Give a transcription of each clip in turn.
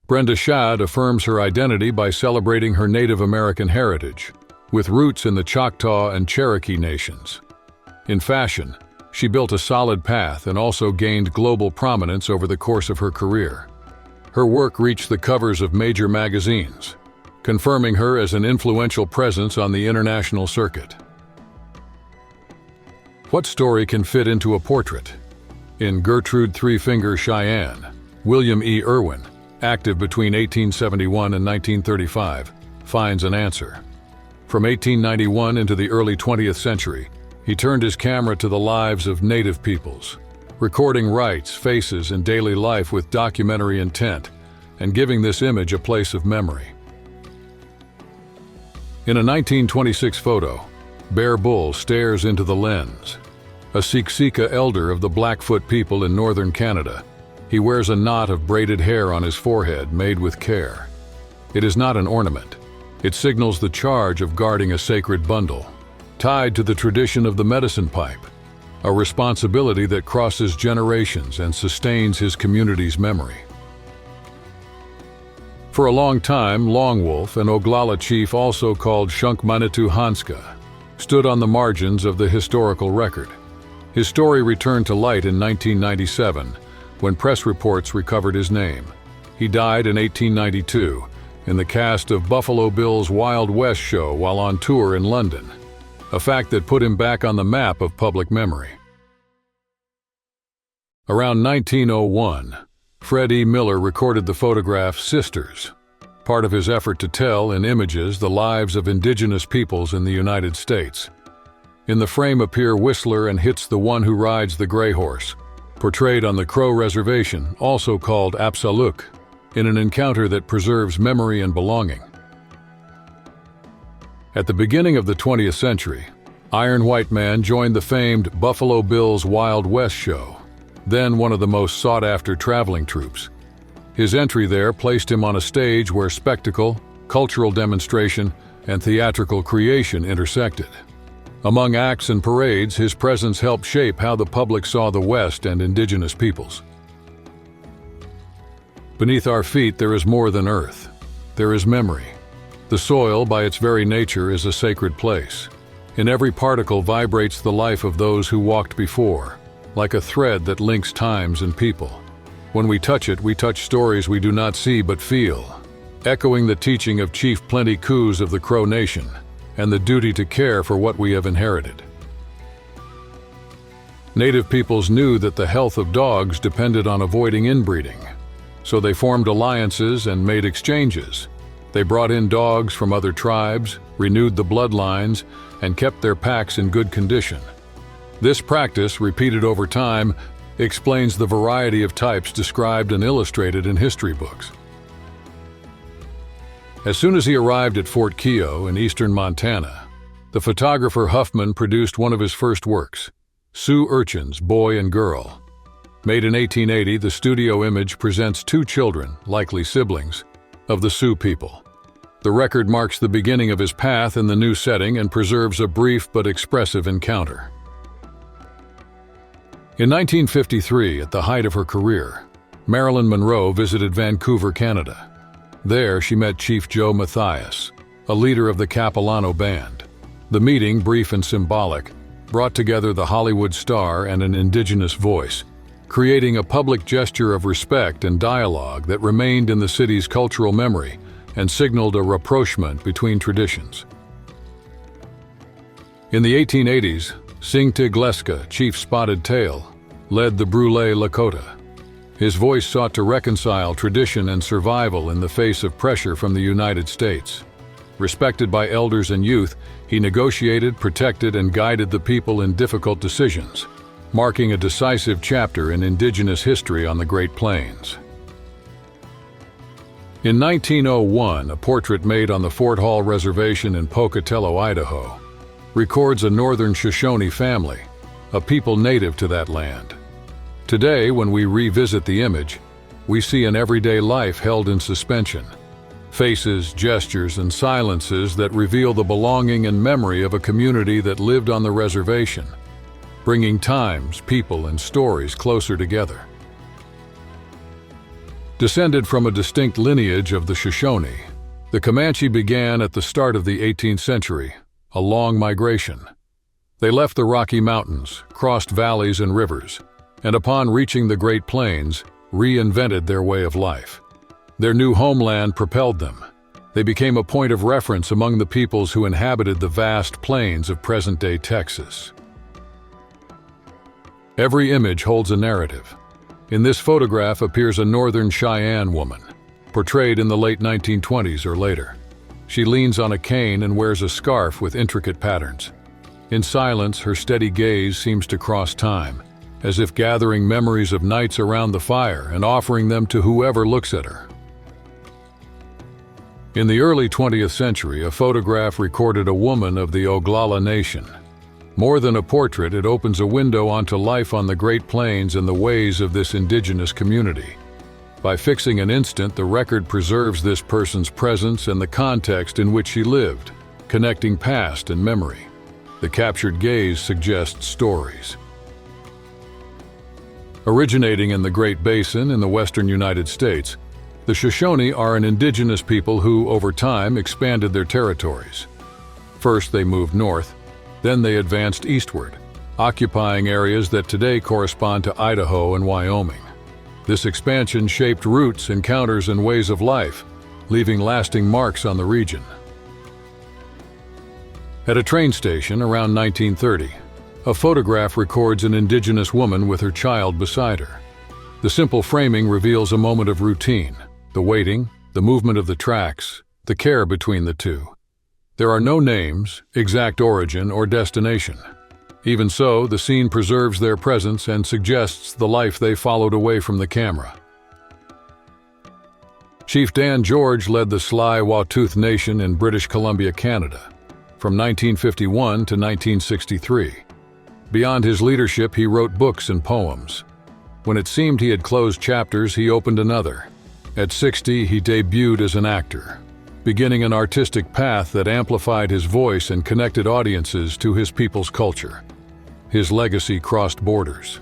Brenda Shad affirms her identity by celebrating her Native American heritage, with roots in the Choctaw and Cherokee nations. In fashion, she built a solid path and also gained global prominence over the course of her career. Her work reached the covers of major magazines, confirming her as an influential presence on the international circuit. What story can fit into a portrait? In Gertrude Three Finger Cheyenne, William E. Irwin, active between 1871 and 1935, finds an answer. From 1891 into the early 20th century, he turned his camera to the lives of Native peoples, recording rites, faces, and daily life with documentary intent, and giving this image a place of memory. In a 1926 photo, Bear Bull stares into the lens. A Siksika elder of the Blackfoot people in northern Canada, he wears a knot of braided hair on his forehead made with care. It is not an ornament. It signals the charge of guarding a sacred bundle, tied to the tradition of the medicine pipe, a responsibility that crosses generations and sustains his community's memory. For a long time, Long Wolf, an Oglala chief also called Shunkmanitu Hanska, stood on the margins of the historical record. His story returned to light in 1997, when press reports recovered his name. He died in 1892 in the cast of Buffalo Bill's Wild West show while on tour in London, a fact that put him back on the map of public memory. Around 1901, Fred E. Miller recorded the photograph Sisters, part of his effort to tell in images the lives of indigenous peoples in the United States. In the frame appear Whistler and Hits the One Who Rides the Gray Horse, portrayed on the Crow Reservation, also called Apsaluk, in an encounter that preserves memory and belonging. At the beginning of the 20th century, Iron White Man joined the famed Buffalo Bill's Wild West show, then one of the most sought-after traveling troupes. His entry there placed him on a stage where spectacle, cultural demonstration, and theatrical creation intersected. Among acts and parades, his presence helped shape how the public saw the West and indigenous peoples. Beneath our feet there is more than earth. There is memory. The soil, by its very nature, is a sacred place. In every particle vibrates the life of those who walked before, like a thread that links times and people. When we touch it, we touch stories we do not see but feel, echoing the teaching of Chief Plenty Coups of the Crow Nation, and the duty to care for what we have inherited. Native peoples knew that the health of dogs depended on avoiding inbreeding, so they formed alliances and made exchanges. They brought in dogs from other tribes, renewed the bloodlines, and kept their packs in good condition. This practice, repeated over time, explains the variety of types described and illustrated in history books. As soon as he arrived at Fort Keogh in eastern Montana, the photographer Huffman produced one of his first works, Sioux Urchins, Boy and Girl. Made in 1880, the studio image presents two children, likely siblings, of the Sioux people. The record marks the beginning of his path in the new setting and preserves a brief but expressive encounter. In 1953, at the height of her career, Marilyn Monroe visited Vancouver, Canada. There, she met Chief Joe Mathias, a leader of the Capilano Band. The meeting, brief and symbolic, brought together the Hollywood star and an indigenous voice, creating a public gesture of respect and dialogue that remained in the city's cultural memory and signaled a rapprochement between traditions. In the 1880s, Singtig Leska, Chief Spotted Tail, led the Brule Lakota. His voice sought to reconcile tradition and survival in the face of pressure from the United States. Respected by elders and youth, he negotiated, protected, and guided the people in difficult decisions, marking a decisive chapter in indigenous history on the Great Plains. In 1901, a portrait made on the Fort Hall Reservation in Pocatello, Idaho, records a northern Shoshone family, a people native to that land. Today, when we revisit the image, we see an everyday life held in suspension. Faces, gestures, and silences that reveal the belonging and memory of a community that lived on the reservation, bringing times, people, and stories closer together. Descended from a distinct lineage of the Shoshone, the Comanche began at the start of the 18th century, a long migration. They left the Rocky Mountains, crossed valleys and rivers, and upon reaching the Great Plains, reinvented their way of life. Their new homeland propelled them. They became a point of reference among the peoples who inhabited the vast plains of present-day Texas. Every image holds a narrative. In this photograph appears a Northern Cheyenne woman, portrayed in the late 1920s or later. She leans on a cane and wears a scarf with intricate patterns. In silence, her steady gaze seems to cross time, as if gathering memories of nights around the fire and offering them to whoever looks at her. In the early 20th century, a photograph recorded a woman of the Oglala Nation. More than a portrait, it opens a window onto life on the Great Plains and the ways of this indigenous community. By fixing an instant, the record preserves this person's presence and the context in which she lived, connecting past and memory. The captured gaze suggests stories. Originating in the Great Basin in the western United States, the Shoshone are an indigenous people who, over time, expanded their territories. First, they moved north, then they advanced eastward, occupying areas that today correspond to Idaho and Wyoming. This expansion shaped routes, encounters, and ways of life, leaving lasting marks on the region. At a train station around 1930, a photograph records an indigenous woman with her child beside her. The simple framing reveals a moment of routine, the waiting, the movement of the tracks, the care between the two. There are no names, exact origin, or destination. Even so, the scene preserves their presence and suggests the life they followed away from the camera. Chief Dan George led the Tsleil-Waututh Nation in British Columbia, Canada, from 1951 to 1963. Beyond his leadership, he wrote books and poems. When it seemed he had closed chapters, he opened another. At 60, he debuted as an actor, beginning an artistic path that amplified his voice and connected audiences to his people's culture. His legacy crossed borders.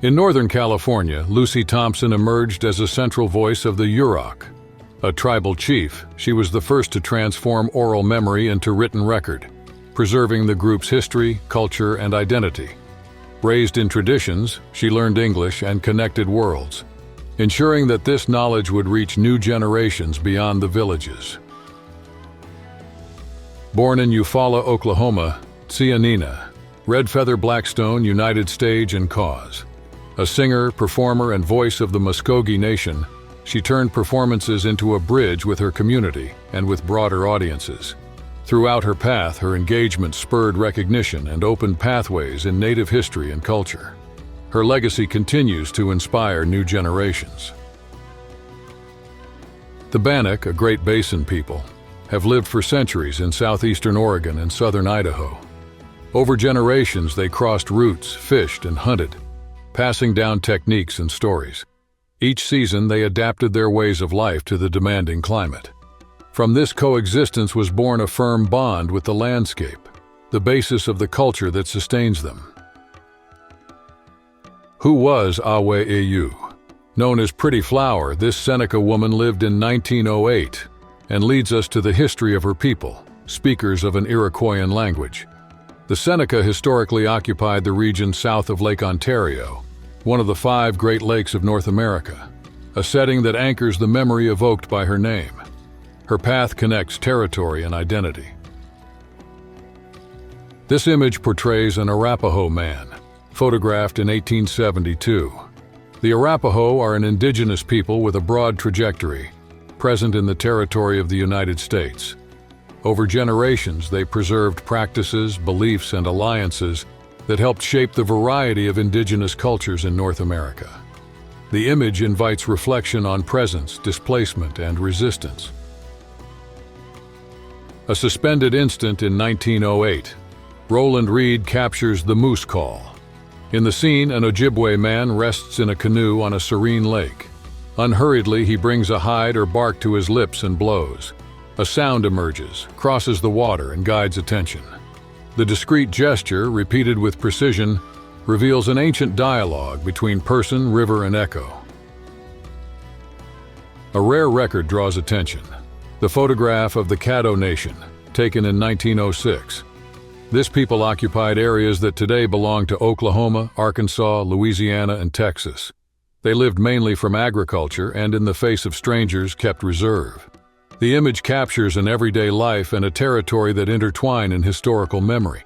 In Northern California, Lucy Thompson emerged as a central voice of the Yurok. A tribal chief, she was the first to transform oral memory into written record, preserving the group's history, culture, and identity. Raised in traditions, she learned English and connected worlds, ensuring that this knowledge would reach new generations beyond the villages. Born in Eufaula, Oklahoma, Tsianina, Red Feather Blackstone united stage and cause. A singer, performer, and voice of the Muskogee Nation, she turned performances into a bridge with her community and with broader audiences. Throughout her path, her engagement spurred recognition and opened pathways in Native history and culture. Her legacy continues to inspire new generations. The Bannock, a Great Basin people, have lived for centuries in southeastern Oregon and southern Idaho. Over generations, they crossed routes, fished, and hunted, passing down techniques and stories. Each season, they adapted their ways of life to the demanding climate. From this coexistence was born a firm bond with the landscape, the basis of the culture that sustains them. Who was Awe Ayu? Known as Pretty Flower, this Seneca woman lived in 1908 and leads us to the history of her people, speakers of an Iroquoian language. The Seneca historically occupied the region south of Lake Ontario, one of the 5 Great Lakes of North America, a setting that anchors the memory evoked by her name. Her path connects territory and identity. This image portrays an Arapaho man, photographed in 1872. The Arapaho are an indigenous people with a broad trajectory, present in the territory of the United States. Over generations, they preserved practices, beliefs, and alliances that helped shape the variety of indigenous cultures in North America. The image invites reflection on presence, displacement, and resistance. A suspended instant in 1908, Roland Reed captures the moose call. In the scene, an Ojibwe man rests in a canoe on a serene lake. Unhurriedly, he brings a hide or bark to his lips and blows. A sound emerges, crosses the water, and guides attention. The discreet gesture, repeated with precision, reveals an ancient dialogue between person, river, and echo. A rare record draws attention: the photograph of the Caddo Nation, taken in 1906. This people occupied areas that today belong to Oklahoma, Arkansas, Louisiana, and Texas. They lived mainly from agriculture and, in the face of strangers, kept reserve. The image captures an everyday life and a territory that intertwine in historical memory,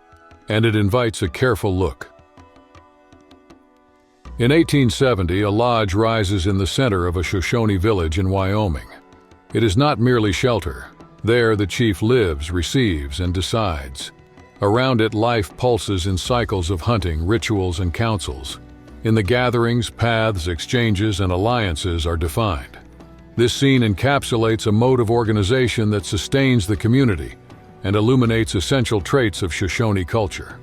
and it invites a careful look. In 1870, a lodge rises in the center of a Shoshone village in Wyoming. It is not merely shelter. There, the chief lives, receives, and decides. Around it, life pulses in cycles of hunting, rituals, and councils. In the gatherings, paths, exchanges, and alliances are defined. This scene encapsulates a mode of organization that sustains the community and illuminates essential traits of Shoshone culture.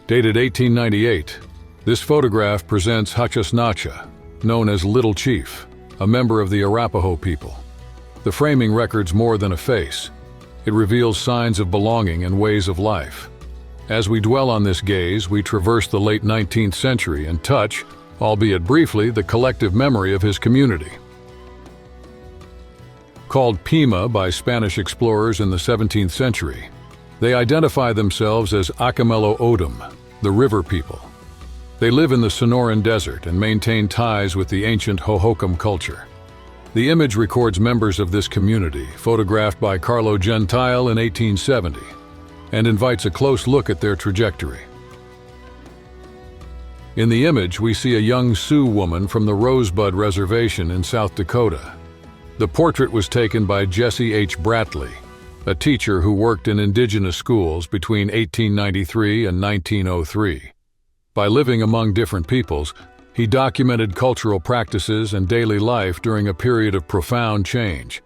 Dated 1898, this photograph presents Hachasnacha, known as Little Chief, a member of the Arapaho people. The framing records more than a face. It reveals signs of belonging and ways of life. As we dwell on this gaze, we traverse the late 19th century and touch, albeit briefly, the collective memory of his community. Called Pima by Spanish explorers in the 17th century, they identify themselves as Acamelo Odom, the river people. They live in the Sonoran Desert and maintain ties with the ancient Hohokam culture. The image records members of this community, photographed by Carlo Gentile in 1870, and invites a close look at their trajectory. In the image, we see a young Sioux woman from the Rosebud Reservation in South Dakota. The portrait was taken by Jesse H. Bratley, a teacher who worked in indigenous schools between 1893 and 1903. By living among different peoples, he documented cultural practices and daily life during a period of profound change,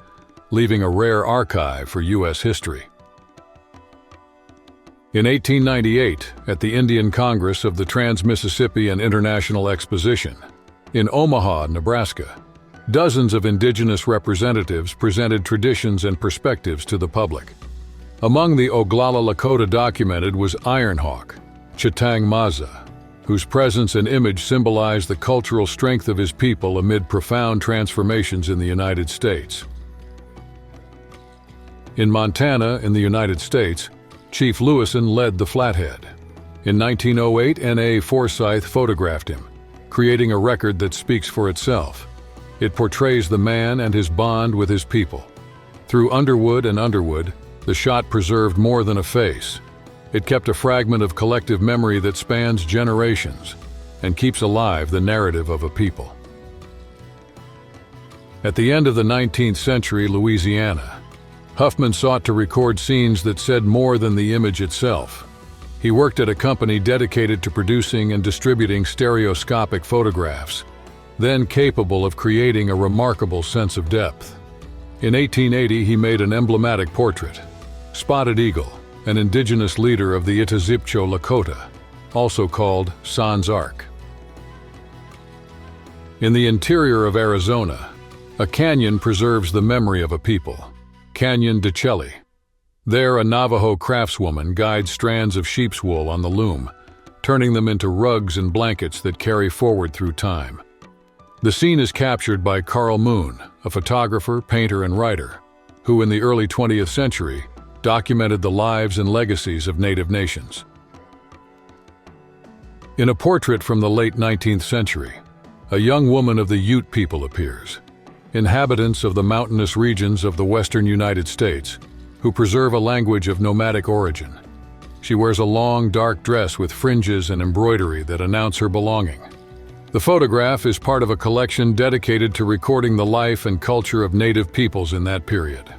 leaving a rare archive for U.S. history. In 1898, at the Indian Congress of the Trans-Mississippi and International Exposition, in Omaha, Nebraska, dozens of indigenous representatives presented traditions and perspectives to the public. Among the Oglala Lakota documented was Ironhawk, Chitang Maza, whose presence and image symbolized the cultural strength of his people amid profound transformations in the United States. In Montana, in the United States, Chief Lewison led the Flathead. In 1908, N.A. Forsyth photographed him, creating a record that speaks for itself. It portrays the man and his bond with his people. Through underwood and underwood, the shot preserved more than a face. It kept a fragment of collective memory that spans generations and keeps alive the narrative of a people. At the end of the 19th century, Louisiana, Huffman sought to record scenes that said more than the image itself. He worked at a company dedicated to producing and distributing stereoscopic photographs, then capable of creating a remarkable sense of depth. In 1880, he made an emblematic portrait, Spotted Eagle, an indigenous leader of the Itazipcho Lakota, also called Sans Arc. In the interior of Arizona, a canyon preserves the memory of a people, Canyon de Chelly. There, a Navajo craftswoman guides strands of sheep's wool on the loom, turning them into rugs and blankets that carry forward through time. The scene is captured by Carl Moon, a photographer, painter, and writer, who in the early 20th century documented the lives and legacies of Native nations. In a portrait from the late 19th century, a young woman of the Ute people appears, inhabitants of the mountainous regions of the western United States, who preserve a language of nomadic origin. She wears a long, dark dress with fringes and embroidery that announce her belonging. The photograph is part of a collection dedicated to recording the life and culture of Native peoples in that period.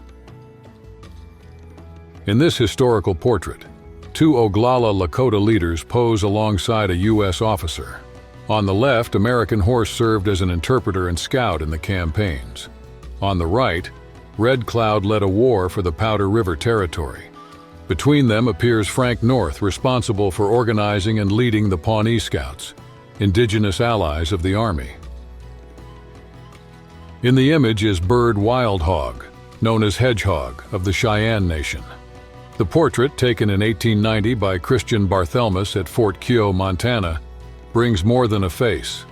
In this historical portrait, two Oglala Lakota leaders pose alongside a U.S. officer. On the left, American Horse served as an interpreter and scout in the campaigns. On the right, Red Cloud led a war for the Powder River Territory. Between them appears Frank North, responsible for organizing and leading the Pawnee Scouts, indigenous allies of the Army. In the image is Bird Wildhog, known as Hedgehog, of the Cheyenne Nation. The portrait, taken in 1890 by Christian Barthelmess at Fort Keogh, Montana, brings more than a face.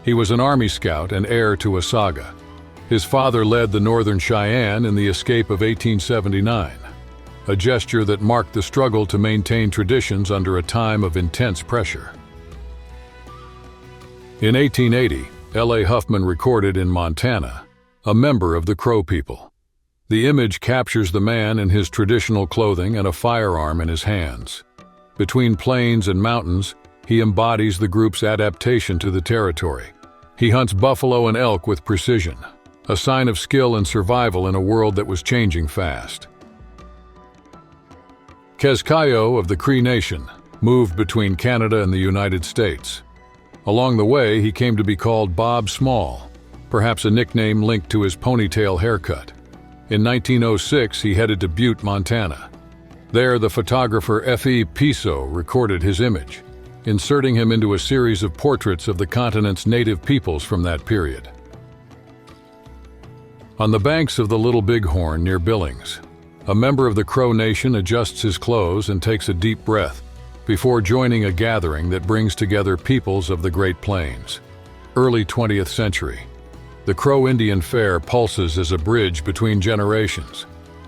He was an Army scout and heir to a saga. His father led the Northern Cheyenne in the escape of 1879, a gesture that marked the struggle to maintain traditions under a time of intense pressure. In 1880, L.A. Huffman recorded in Montana, a member of the Crow people. The image captures the man in his traditional clothing and a firearm in his hands. Between plains and mountains, he embodies the group's adaptation to the territory. He hunts buffalo and elk with precision, a sign of skill and survival in a world that was changing fast. Quezcayo of the Cree Nation moved between Canada and the United States. Along the way, he came to be called Bob Small, perhaps a nickname linked to his ponytail haircut. In 1906, he headed to Butte, Montana. There, the photographer F.E. Piso recorded his image, inserting him into a series of portraits of the continent's native peoples from that period. On the banks of the Little Bighorn near Billings, a member of the Crow Nation adjusts his clothes and takes a deep breath before joining a gathering that brings together peoples of the Great Plains. Early 20th century. The Crow Indian Fair pulses as a bridge between generations.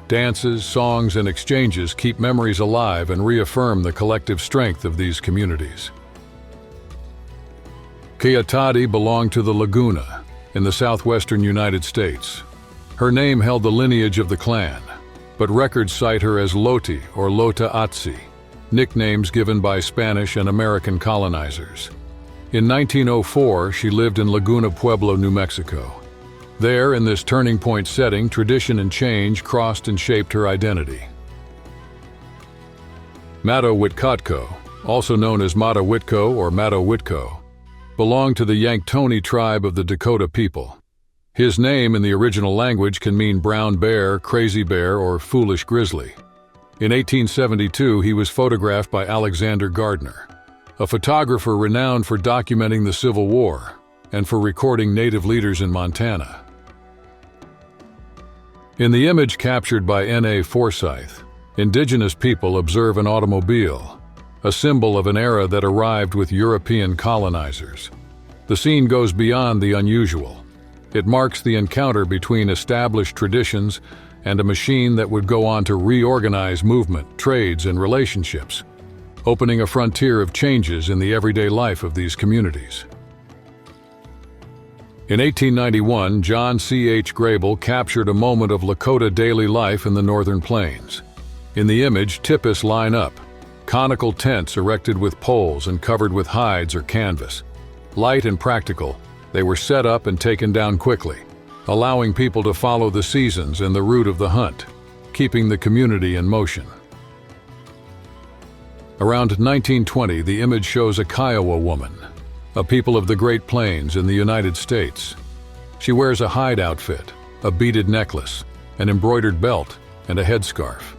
Dances, songs, and exchanges keep memories alive and reaffirm the collective strength of these communities. Kiatati belonged to the Laguna in the southwestern United States. Her name held the lineage of the clan, but records cite her as Loti or Lota Atsi, nicknames given by Spanish and American colonizers. In 1904, she lived in Laguna Pueblo, New Mexico. There, in this turning point setting, tradition and change crossed and shaped her identity. Mato-Whitkotko, also known as Mato-Whitko or Mato-Whitko, belonged to the Yanktonai tribe of the Dakota people. His name in the original language can mean brown bear, crazy bear, or foolish grizzly. In 1872, he was photographed by Alexander Gardner, a photographer renowned for documenting the Civil War and for recording native leaders in Montana. In the image captured by N.A. Forsyth, Indigenous people observe an automobile, a symbol of an era that arrived with European colonizers. The scene goes beyond the unusual. It marks the encounter between established traditions and a machine that would go on to reorganize movement, trades, and relationships, opening a frontier of changes in the everyday life of these communities. In 1891, John C. H. Grable captured a moment of Lakota daily life in the northern plains. In the image, tipis line up, conical tents erected with poles and covered with hides or canvas. Light and practical, they were set up and taken down quickly, allowing people to follow the seasons and the route of the hunt, keeping the community in motion. Around 1920, the image shows a Kiowa woman, a people of the Great Plains in the United States. She wears a hide outfit, a beaded necklace, an embroidered belt, and a headscarf.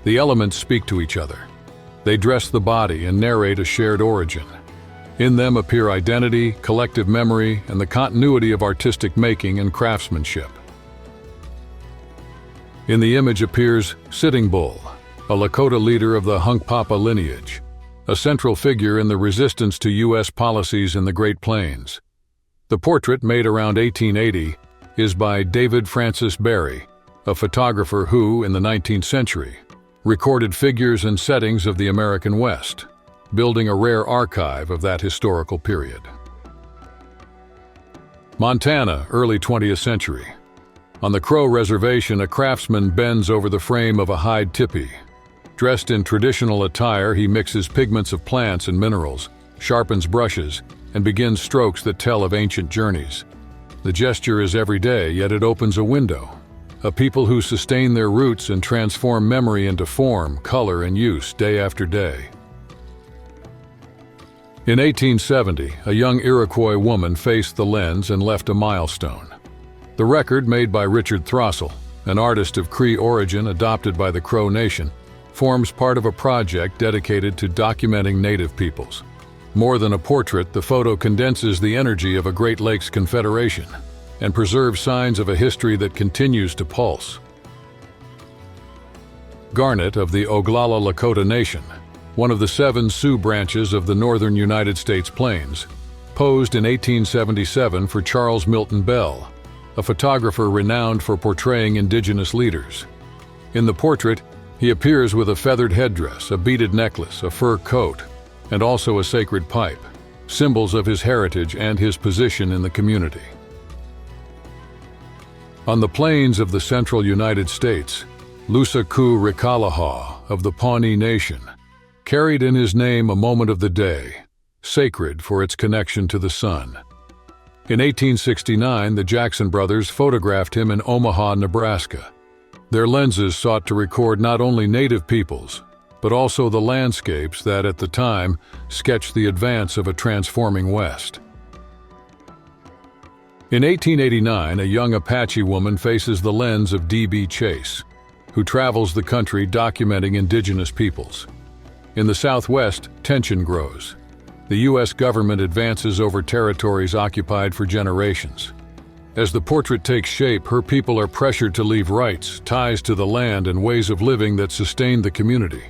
The elements speak to each other. They dress the body and narrate a shared origin. In them appear identity, collective memory, and the continuity of artistic making and craftsmanship. In the image appears Sitting Bull, a Lakota leader of the Hunkpapa lineage, a central figure in the resistance to U.S. policies in the Great Plains. The portrait, made around 1880, is by David Francis Berry, a photographer who, in the 19th century, recorded figures and settings of the American West, building a rare archive of that historical period. Montana, early 20th century. On the Crow Reservation, a craftsman bends over the frame of a hide tipi. Dressed in traditional attire, he mixes pigments of plants and minerals, sharpens brushes, and begins strokes that tell of ancient journeys. The gesture is everyday, yet it opens a window. A people who sustain their roots and transform memory into form, color, and use day after day. In 1870, a young Iroquois woman faced the lens and left a milestone. The record, made by Richard Throssell, an artist of Cree origin adopted by the Crow Nation, forms part of a project dedicated to documenting Native peoples. More than a portrait, the photo condenses the energy of a Great Lakes confederation and preserves signs of a history that continues to pulse. Garnet of the Oglala Lakota Nation, one of the 7 Sioux branches of the northern United States Plains, posed in 1877 for Charles Milton Bell, a photographer renowned for portraying Indigenous leaders. In the portrait, he appears with a feathered headdress, a beaded necklace, a fur coat, and also a sacred pipe, symbols of his heritage and his position in the community. On the plains of the central United States, Lusaku Rikalahaw of the Pawnee Nation carried in his name a moment of the day, sacred for its connection to the sun. In 1869, the Jackson brothers photographed him in Omaha, Nebraska. Their lenses sought to record not only native peoples, but also the landscapes that, at the time, sketched the advance of a transforming West. In 1889, a young Apache woman faces the lens of D.B. Chase, who travels the country documenting Indigenous peoples. In the Southwest, tension grows. The U.S. government advances over territories occupied for generations. As the portrait takes shape, her people are pressured to leave rights, ties to the land, and ways of living that sustained the community.